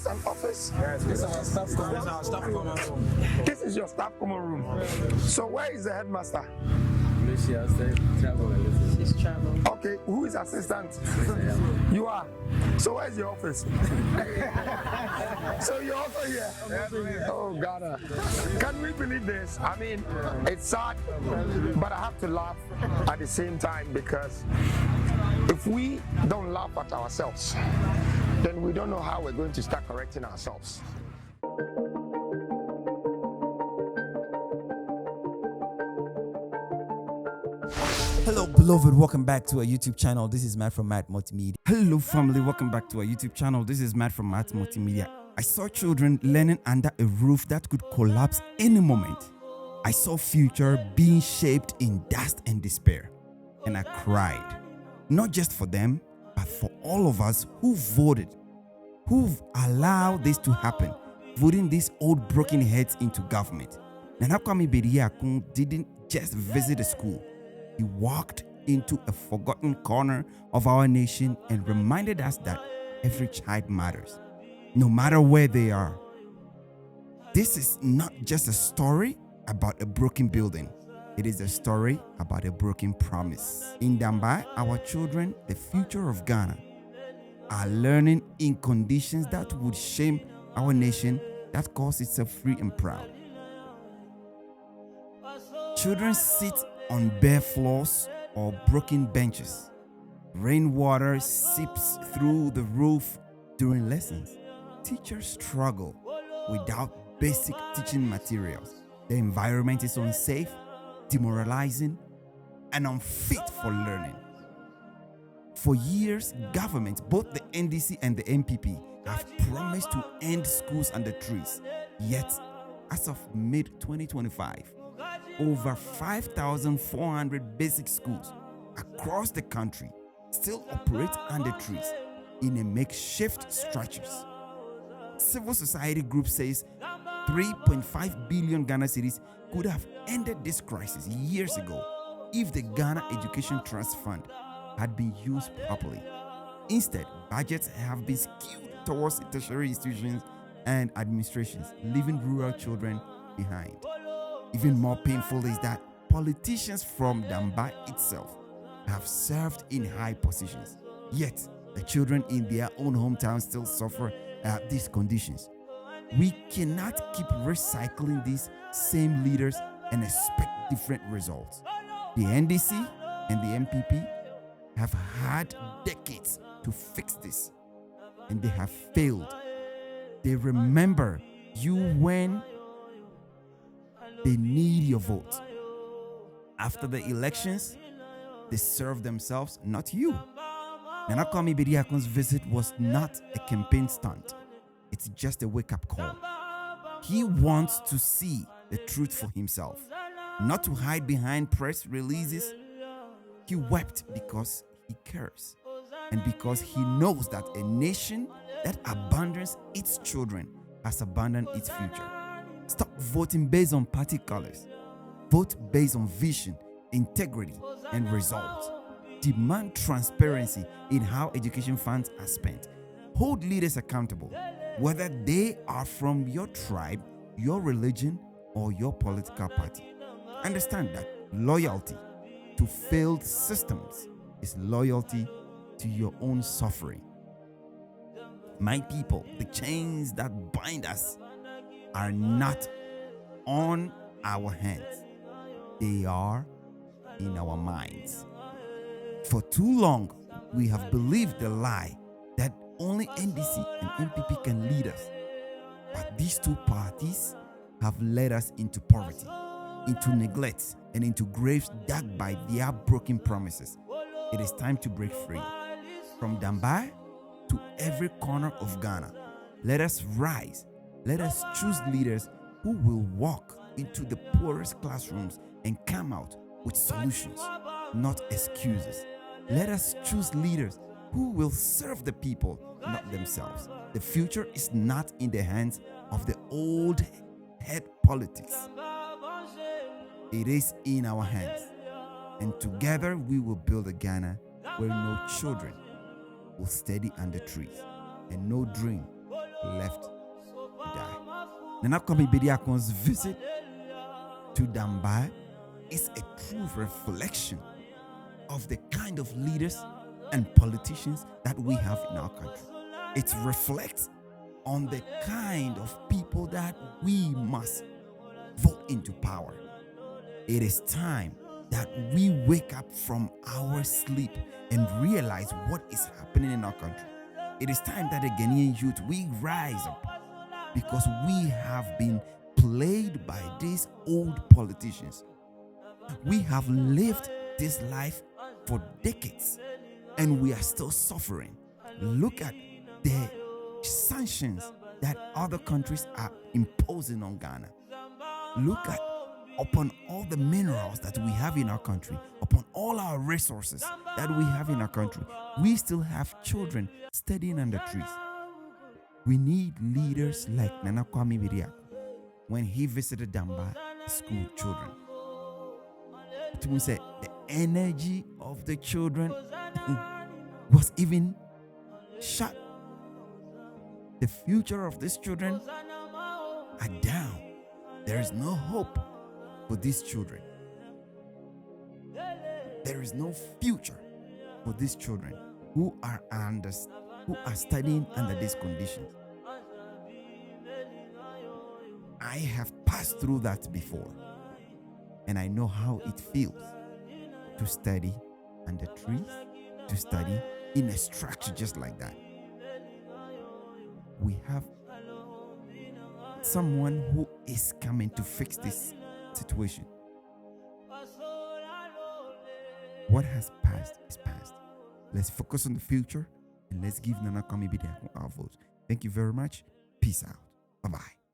this an office? Yes, this is our staff common room. This is your staff common room. So where is the headmaster? She's travel. Okay, who is assistant? You are. So where's your office? So you're also here. Oh God. Can we believe this? I mean, it's sad, but I have to laugh at the same time, because if we don't laugh at ourselves, then we don't know how we're going to start correcting ourselves. Hello, beloved. Welcome back to our YouTube channel. This is Matt from Matt Multimedia. Hello, family. Welcome back to our YouTube channel. This is Matt from Matt Multimedia. I saw children learning under a roof that could collapse any moment. I saw future being shaped in dust and despair. And I cried. Not just for them, but for all of us who voted, who've allowed this to happen, voting these old broken heads into government. Nana Kwame Bediako didn't just visit a school. He walked into a forgotten corner of our nation and reminded us that every child matters, no matter where they are. This is not just a story about a broken building. It is a story about a broken promise. In Dambai, our children, the future of Ghana, are learning in conditions that would shame our nation that calls itself free and proud. Children sit on bare floors or broken benches. Rainwater seeps through the roof during lessons. Teachers struggle without basic teaching materials. The environment is unsafe, demoralizing, and unfit for learning. For years, governments, both the NDC and the MPP, have promised to end schools under trees. Yet, as of mid-2025, over 5,400 basic schools across the country still operate under trees in a makeshift structures. Civil society group says 3.5 billion Ghana cedis could have ended this crisis years ago if the Ghana Education Trust Fund had been used properly. Instead, budgets have been skewed towards tertiary institutions and administrations, leaving rural children behind. Even more painful is that politicians from Dambai itself have served in high positions. Yet, the children in their own hometowns still suffer these conditions. We cannot keep recycling these same leaders and expect different results. The NDC and the MPP have had decades to fix this, and they have failed. They remember you when they need your vote. After the elections, they serve themselves, not you. Nana Kwame Bediako's visit was not a campaign stunt. It's just a wake-up call. He wants to see the truth for himself, not to hide behind press releases. He wept because he cares, and because he knows that a nation that abandons its children has abandoned its future. Stop voting based on party colors. Vote based on vision, integrity, and results. Demand transparency in how education funds are spent. Hold leaders accountable, whether they are from your tribe, your religion, or your political party. Understand that loyalty to failed systems is loyalty to your own suffering. My people, the chains that bind us are not on our hands. They are in our minds. For too long, we have believed the lie that only NDC and MPP can lead us. But these two parties have led us into poverty, into neglect, and into graves dug by their broken promises. It is time to break free. From Dambai to every corner of Ghana, let us rise. Let us choose leaders who will walk into the poorest classrooms and come out with solutions, not excuses. Let us choose leaders who will serve the people, not themselves. The future is not in the hands of the old head politics. It is in our hands. And together we will build a Ghana where no children will study under trees and no dream left to die. Nana Kwame Bediako's visit to Dambai is a true reflection of the kind of leaders and politicians that we have in our country. It reflects on the kind of people that we must vote into power. It is time that we wake up from our sleep and realize what is happening in our country. It is time that the Ghanaian youth, we rise up, because we have been played by these old politicians. We have lived this life for decades and we are still suffering. Look at the sanctions that other countries are imposing on Ghana. Look at upon all the minerals that we have in our country, upon all our resources that we have in our country, we still have children studying under trees. We need leaders like Nana Kwame Bediako. When he visited Damba, school children, it said the energy of the children was even shut. The future of these children are down. There is no hope for these children. There is no future for these children who are studying under these conditions. I have passed through that before, and I know how it feels to study under trees, to study in a structure just like that. We have someone who is coming to fix this situation. What has passed is past. Let's focus on the future and let's give Nana Kwame Bediako our vote. Thank you very much. Peace out. Bye-bye.